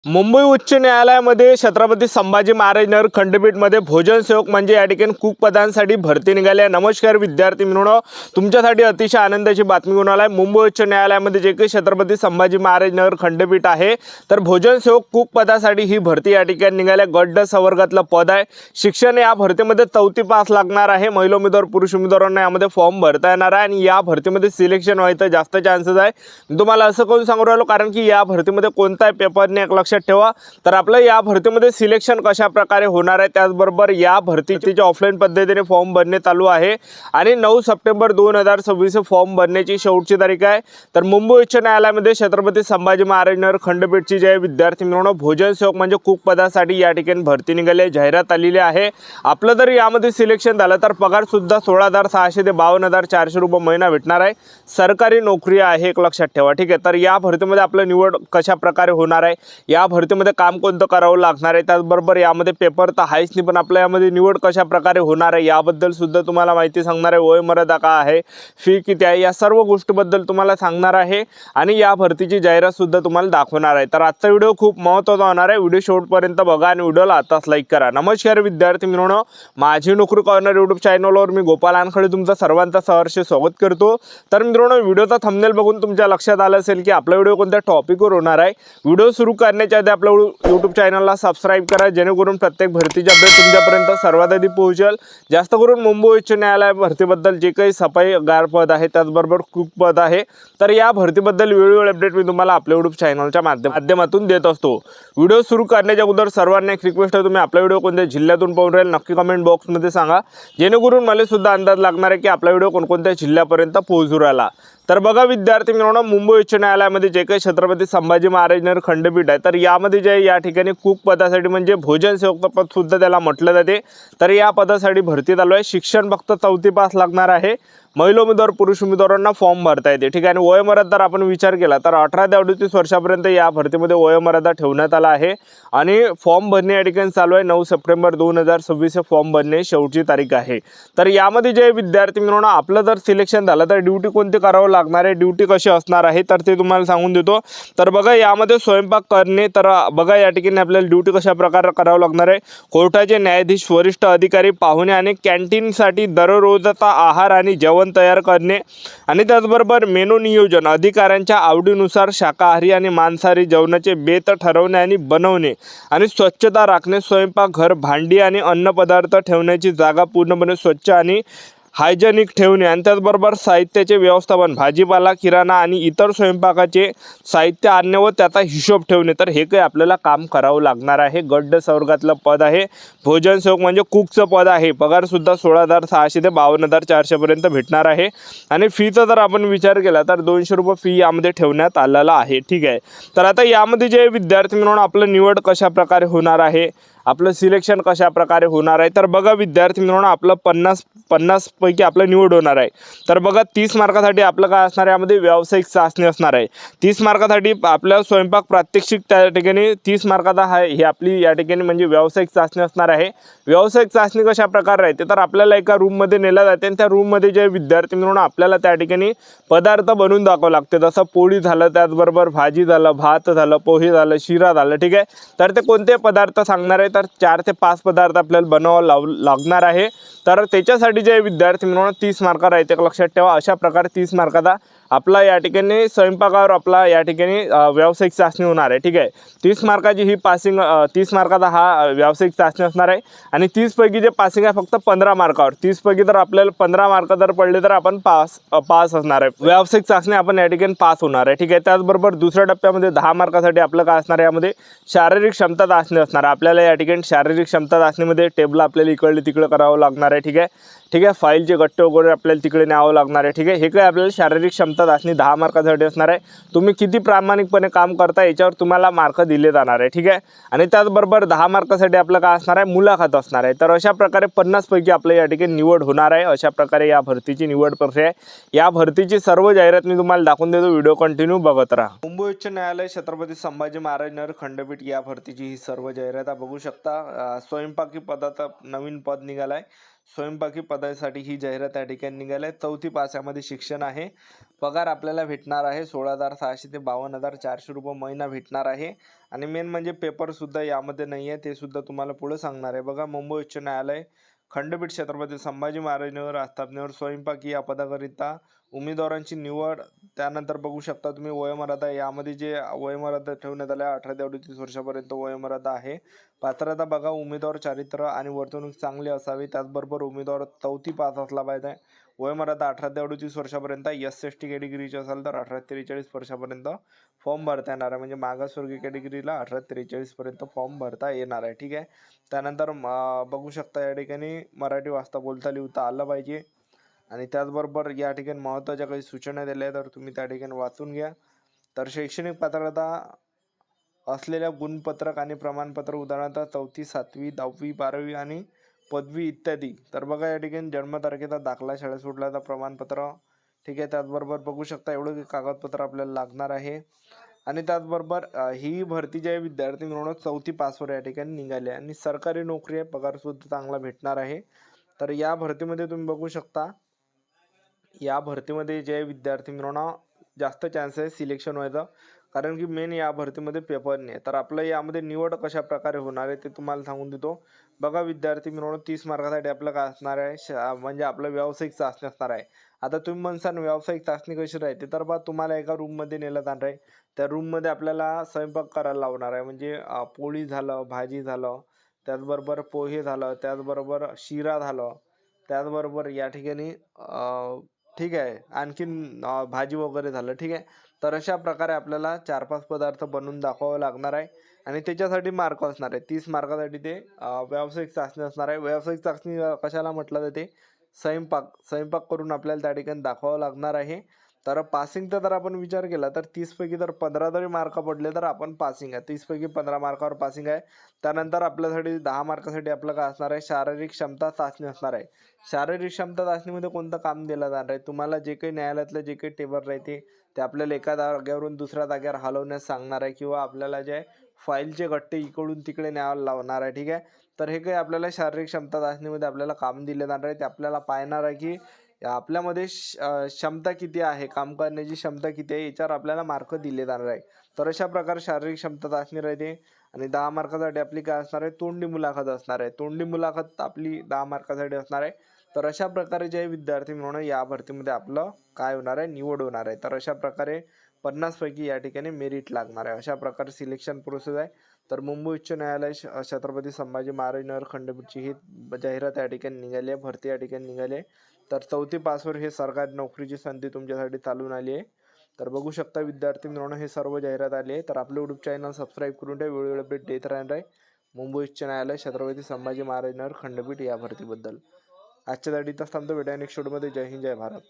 मुंबई उच्च न्यायालयामध्ये छत्रपती संभाजी महाराज नगर खंडपीठमध्ये भोजन सेवक म्हणजे या ठिकाणी कुक पदांसाठी भरती निघाली आहे। नमस्कार विद्यार्थी मित्रांनो, तुमच्यासाठी अतिशय आनंदाची बातमी घेऊन आलाय। मुंबई उच्च न्यायालयामध्ये जे काही छत्रपती संभाजी महाराज नगर खंडपीठ आहे तर भोजन सेवक कुक पदासाठी ही भरती या ठिकाणी निघाली आहे। गट ड संवर्गातलं पद आहे। शिक्षण या भरतीमध्ये 4थी पास लागणार आहे। महिला उमेदवार पुरुष उमेदवारांना यामध्ये फॉर्म भरता येणार आहे आणि या भरतीमध्ये सिलेक्शन व्हायचं जास्त चान्सेस आहे। मी तुम्हाला असं कोण सांगू राहिलो कारण की या भरतीमध्ये कोणताही पेपर नाही, एक लक्षात ठेवा। तर आपलं या भरतीमध्ये सिलेक्शन कशा प्रकारे होणार आहे, त्याचबरोबर या भरतीची ऑफलाईन पद्धतीने फॉर्म भरणे चालू आहे आणि 9 सप्टेंबर 2026 फॉर्म भरण्याची शेवटची तारीख आहे। तर मुंबई उच्च न्यायालयामध्ये छत्रपती संभाजी महाराज नगर खंडपीठची जे विद्यार्थी मित्रांनो भोजन सेवक म्हणजे कुक पदासाठी या ठिकाणी भरती निघाली, जाहिरात आलेली आहे। आपलं जर यामध्ये सिलेक्शन झालं तर पगार सुद्धा 16,600 ते 52,400 रुपये महिना भेटणार आहे। सरकारी नोकरी आहे, एक लक्षात ठेवा, ठीक आहे। तर या भरतीमध्ये आपलं निवड कशा प्रकारे होणार आहे, या भरतीमध्ये काम कोणतं करावं लागणार आहे, त्याचबरोबर यामध्ये पेपर तर आहेच नाही पण आपल्या यामध्ये निवड कशा प्रकारे होणार आहे याबद्दल सुद्धा तुम्हाला माहिती सांगणार आहे। वय मर्यादा काय आहे, फी किती आहे, या सर्व गोष्टीबद्दल तुम्हाला सांगणार आहे आणि या भरतीची जाहिरात सुद्धा तुम्हाला दाखवणार आहे। तर आजचा व्हिडिओ खूप महत्त्वाचा होणार आहे। व्हिडिओ शेवटपर्यंत बघा आणि व्हिडिओला आताच लाईक करा। नमस्कार विद्यार्थी मित्रांनो, माझी नोकरी कॉर्नर यूट्यूब चॅनलवर मी गोपाल आनखळे तुमचं सर्वांचं सहर्ष स्वागत करतो। तर मित्रांनो, व्हिडिओचा थंबनेल बघून तुमच्या लक्षात आलं असेल की आपला व्हिडिओ कोणत्या टॉपिकवर होणार आहे। व्हिडिओ सुरू करण्याच्या आधी आपल्या यूट्यूब चॅनलला सबस्क्राइब करा जेणेकरून प्रत्येक भरतीची अपडेट तुमच्यापर्यंत सर्वात आधी पोहोचेल। जास्त करून मुंबई उच्च न्यायालय भरतीबद्दल जे काही सफाईगार पद आहे त्याचबरोबर कुक पद आहे तर या भरतीबद्दल वेळोवेळी अपडेट मी तुम्हाला आपल्या यूट्यूब चॅनलच्या माध्यमातून देत असतो। व्हिडिओ सुरू करण्याच्या अगोदर सर्वांना एक रिक्वेस्ट आहे, तुम्ही आपला व्हिडिओ कोणत्या जिल्ह्यातून पाहून राहील नक्की कमेंट बॉक्समध्ये सांगा जेणेकरून मला सुद्धा अंदाज लागणार आहे की आपला व्हिडिओ कोणकोणत्या जिल्ह्यापर्यंत पोहोचू राहिला। तर बघा विद्यार्थी मित्रांनो, मुंबई उच्च न्यायालयामध्ये जे काही छत्रपती संभाजी महाराज नगर खंडपीठ आहे तर यामध्ये जे या ठिकाणी कुक पदासाठी म्हणजे भोजन सेवक पद सुद्धा त्याला म्हटलं जाते। तर या पदासाठी भरती चालू आहे। शिक्षण फक्त 4थी पास लागणार आहे। महिला उमेदवार पुरुष उमेदवारांना फॉर्म भरता येते, ठीक आहे। आणि वयोमर्यादा जर आपण विचार केला तर 18 ते 38 वर्षापर्यंत या भरतीमध्ये वयोमर्यादा ठेवण्यात आला आहे आणि फॉर्म भरणे या ठिकाणी चालू आहे। 9 सप्टेंबर 2026 फॉर्म भरणे शेवटची तारीख आहे। तर यामध्ये जे विद्यार्थी मित्रांनो आपलं जर सिलेक्शन झालं तर ड्युटी कोणती करावं लागणार आहे, ड्युटी कशी असणार आहे तर ते तुम्हाला सांगून देतो। तर बघा यामध्ये स्वयंपाक करणे, तर बघा या ठिकाणी आपल्याला ड्युटी कशा प्रकारे करावं लागणार आहे। कोर्टाचे न्यायाधीश, वरिष्ठ अधिकारी, पाहुणे आणि कॅन्टीनसाठी दररोजचा आहार आणि जेवण तयार करणे आणि त्याचबरोबर मेनू नियोजन, अधिकाऱ्यांच्या आवडीनुसार शाकाहारी आणि मांसाहारी जेवणाचे बेत ठरवणे आणि बनवणे आणि स्वच्छता राखणे, स्वयंपाकघर, भांडी आणि अन्नपदार्थ ठेवण्याची जागा पूर्णपणे स्वच्छ आणि हायजेनिक ठेवणे आणि त्याचबरोबर साहित्याचे व्यवस्थापन, भाजीपाला, किराणा आणि इतर स्वयंपाकाचे साहित्य आणणे व त्याचा हिशोब ठेवणे। तर हे काही आपल्याला काम करावं लागणार आहे। गट संवर्गातलं पद आहे, भोजन सेवक म्हणजे कुकचं पद आहे। पगार सुद्धा 16,600 ते 52,400 पर्यंत भेटणार आहे आणि फीचा जर आपण विचार केला तर 200 रुपये फी यामध्ये ठेवण्यात आलेला आहे, ठीक आहे। तर आता यामध्ये जे विद्यार्थी म्हणून आपलं निवड कशा प्रकारे होणार आहे, आपलं सिलेक्शन कशा प्रकारे होणार आहे, तर बघा विद्यार्थी मित्रांनो आपलं 50 पैकी आपलं निवड होणार आहे। तर बघा 30 मार्कासाठी आपलं काय असणार आहे, यामध्ये व्यावसायिक चाचणी असणार आहे। 30 मार्कासाठी आपल्या स्वयंपाक प्रात्यक्षिक त्या ठिकाणी 30 मार्काचा आहे ही आपली या ठिकाणी म्हणजे व्यावसायिक चाचणी असणार आहे। व्यावसायिक चाचणी कशा प्रकारे राहते तर आपल्याला एका रूममध्ये नेला जाते आणि त्या रूममध्ये जे विद्यार्थी मित्रांनो आपल्याला त्या ठिकाणी पदार्थ बनवून दाखवावे लागते। जसं पोळी झालं, त्याचबरोबर भाजी झालं, भात झालं, पोहे झालं, शिरा झालं, ठीक आहे। तर ते कोणते पदार्थ सांगणार आहे तर 4 ते 5 पदार्थ आपल्याला बनवावं लागणार आहे। तर त्याच्यासाठी जे विद्यार्थी मित्रांनो 30 मार्क राहते, लक्षात ठेवा। अशा प्रकारे 30 मार्काचा आपला या ठिकाणी स्वयंपाकावर आपला या ठिकाणी व्यावसायिक चाचणी होणार आहे, ठीक आहे। 30 मार्काची ही पासिंग 30 मार्काचा हा व्यावसायिक चाचणी असणार आहे आणि 30 पैकी जे पासिंग आहे फक्त 15 मार्कावर। 30 पैकी जर आपल्याला 15 मार्क जर पडले तर आपण पास असणार आहे। व्यावसायिक चाचणी आपण या ठिकाणी पास होणार आहे, ठीक आहे। त्याचबरोबर दुसऱ्या टप्प्यामध्ये 10 मार्कासाठी आपलं काय असणार आहे, यामध्ये शारीरिक क्षमता चाचणी असणार आहे। आपल्याला या ठिकाणी शारीरिक क्षमता चाचणीमध्ये टेबल आपल्याला इकडे तिकडे करावं लागणार आहे, ठीक आहे, ठीक आहे। फाईलचे गट्टे वगैरे आपल्याला तिकडे न्यावं लागणार आहे, ठीक आहे। हे काय आपल्याला शारीरिक क्षमता चाचणी 10 मार्कासाठी असणार आहे। तुम्ही किती प्रामाणिकपणे काम करता याच्यावर तुम्हाला मार्क दिले जाणार आहे, ठीक आहे। आणि त्याचबरोबर 10 मार्कासाठी आपलं काय असणार आहे, मुलाखत असणार आहे। तर अशा प्रकारे 50 पैकी आपल्या या ठिकाणी निवड होणार आहे। अशा प्रकारे या भरतीची निवड प्रक्रिया आहे। या भरतीची सर्व जाहिरात मी तुम्हाला दाखवून देतो, व्हिडिओ कंटिन्यू बघत राहा। मुंबई उच्च न्यायालय छत्रपती संभाजी महाराज नगर खंडपीठ या भरतीची ही सर्व जाहिरात बघू शकता। स्वयंपाकी पदाचा नवीन पद निघालाय। स्वयंपाकी पदासाठी ही जाहिरात या ठिकाणी निघाली आहे। 4थी पास यामध्ये शिक्षण आहे। पगार आपल्याला भेटणार आहे 16,600 ते 52,400 रुपये महिना भेटणार आहे आणि मेन म्हणजे पेपरसुद्धा यामध्ये नाही आहे, ते सुद्धा तुम्हाला पुढे सांगणार आहे. बघा, मुंबई उच्च न्यायालय खंडपीठ छत्रपती संभाजी महाराजांवर आस्थापनेवर स्वयंपाकी या पदाकरिता उमेदवारांची निवड. त्यानंतर बघू शकता तुम्ही वयोमर्यादा, यामध्ये जे वयोमर्यादा ठेवण्यात आल्या 18 ते 38 वर्षापर्यंत वयोमर्यादा आहे. पात्रता बघा, उमेदवार चारित्र्य आणि वर्तणूक चांगली असावी, त्याचबरोबर उमेदवार 4थी पास असला पाहिजे. वयोमर्यादा 18 ते 38 वर्षापर्यंत. SC/ST कॅटेगरीचे असेल तर 18 ते 43 वर्षापर्यंत फॉर्म भरता येणार आहे. म्हणजे मागासवर्गीय कॅटेगरीला 18 ते 43 पर्यंत फॉर्म भरता येणार आहे. ठीक आहे. त्यानंतर बघू शकता या ठिकाणी मराठी वाचता बोलता लिहिता आलं पाहिजे. आणि त्याचबरोबर या ठिकाणी महत्त्वाच्या काही सूचना दिल्या आहेत, तर तुम्ही त्या ठिकाणी वाचून घ्या. तर शैक्षणिक पात्रता असलेल्या गुणपत्रक आणि प्रमाणपत्र, उदाहरणार्थ 4थी 7वी 10वी 12वी आणि पदवी इत्यादी. तर बघा या ठिकाणी जन्मतारखेचा दाखला, शाळा सुटल्याचा प्रमाणपत्र. ठीक आहे. त्याचबरोबर बघू शकता एवढं कागदपत्र आपल्याला लागणार आहे. आणि त्याचबरोबर ही भरती जी आहे विद्यार्थी मिळवणं 4थी पासवर या ठिकाणी निघाली आणि सरकारी नोकरी आहे, पगारसुद्धा चांगला भेटणार आहे. तर या भरतीमध्ये तुम्ही बघू शकता, या भरतीमध्ये जे विद्यार्थी मिळवणं जास्त चान्स आहे सिलेक्शन व्हायचं, कारण की मेन या भरतीमध्ये पेपर नाही आहे. तर आपलं यामध्ये निवड कशा प्रकारे होणार आहे ते तुम्हाला सांगून देतो. बघा, विद्यार्थी मिळवणं 30 मार्कासाठी आपलं काय असणार आहे, म्हणजे आपलं व्यावसायिक चाचणी असणार आहे. आता तुम्ही म्हणसाल व्यावसायिक चाचणी कशी राहते, तर बा तुम्हाला एका रूममध्ये नेलं जाणार आहे. त्या रूममध्ये आपल्याला स्वयंपाक करायला लावणार आहे. म्हणजे पोळी झालं, भाजी झालं, त्याचबरोबर पोहे झालं, त्याचबरोबर शिरा झालं, त्याचबरोबर या ठिकाणी ठीक आहे आणखीन भाजी वगैरे झालं. ठीक आहे. तर अशा प्रकारे आपल्याला 4-5 पदार्थ बनवून दाखवावं लागणार आहे आणि त्याच्यासाठी मार्क असणार आहे. 30 मार्कासाठी ते व्यावसायिक चाचणी असणार आहे. व्यावसायिक चाचणी कशाला म्हटलं जाते, स्वयंपाक करून आपल्याला त्या ठिकाणी दाखवावं लागणार आहे. तर पासिंगचा जर आपण विचार केला तर 30पैकी जर 15 जरी मार्क पडले तर आपण पासिंग आहे. 30पैकी 15 मार्कावर पासिंग आहे. त्यानंतर आपल्यासाठी 10 मार्कासाठी आपलं काय असणार आहे, शारीरिक क्षमता चाचणी असणार आहे. शारीरिक क्षमता चाचणीमध्ये कोणतं काम दिलं जाणार आहे, तुम्हाला जे काही न्यायालयातलं जे काही टेबल राहते ते आपल्याला एका जागेवरून दुसऱ्या जागेवर हलवण्यास सांगणार आहे, किंवा आपल्याला जे फाईलचे गट्टे इकडून तिकडे न्यायला लावणार आहे. ठीक आहे. तर हे काही आपल्याला शारीरिक क्षमता चाचणीमध्ये आपल्याला काम दिले जाणार आहे. ते आपल्याला पाहणार आहे की आपल्यामध्ये क्षमता किती आहे, काम करण्याची क्षमता किती आहे, याच्यावर आपल्याला मार्क दिले जाणार आहे. तर अशा प्रकारे शारीरिक क्षमता चाचणी राहते. आणि 10 मार्कासाठी आपली काय असणार आहे, तोंडी मुलाखत असणार आहे. तोंडी मुलाखत आपली 10 मार्कासाठी असणार आहे. तर अशा प्रकारे जे विद्यार्थी म्हणून या भरतीमध्ये आपलं काय होणार आहे, निवड होणार आहे. तर अशा प्रकारे 50 पैकी या ठिकाणी मेरिट लागणार आहे. अशा प्रकारे सिलेक्शन प्रोसेस आहे. तर मुंबई उच्च न्यायालय छत्रपती संभाजी महाराज नगर खंडपीठची ही जाहिरात या ठिकाणी निघाली आहे, भरती या ठिकाणी निघाली आहे. तर 4थी पासवर हे सरकारी नोकरीची संधी तुमच्यासाठी चालून आली आहे. तर बघू शकता विद्यार्थी मिळवणं हे सर्व जाहिरात आली आहे. तर आपलं यूट्यूब चॅनल सबस्क्राईब करून ठेवा, वेळोवेळी अपडेट देत राहणार आहे मुंबई उच्च न्यायालय छत्रपती संभाजी महाराज नगर खंडपीठ या भरतीबद्दल. आजच्या साठी इथंच थांबतो. भेटूया नेक्स्ट व्हिडिओमध्ये. जय हिंद, जय भारत.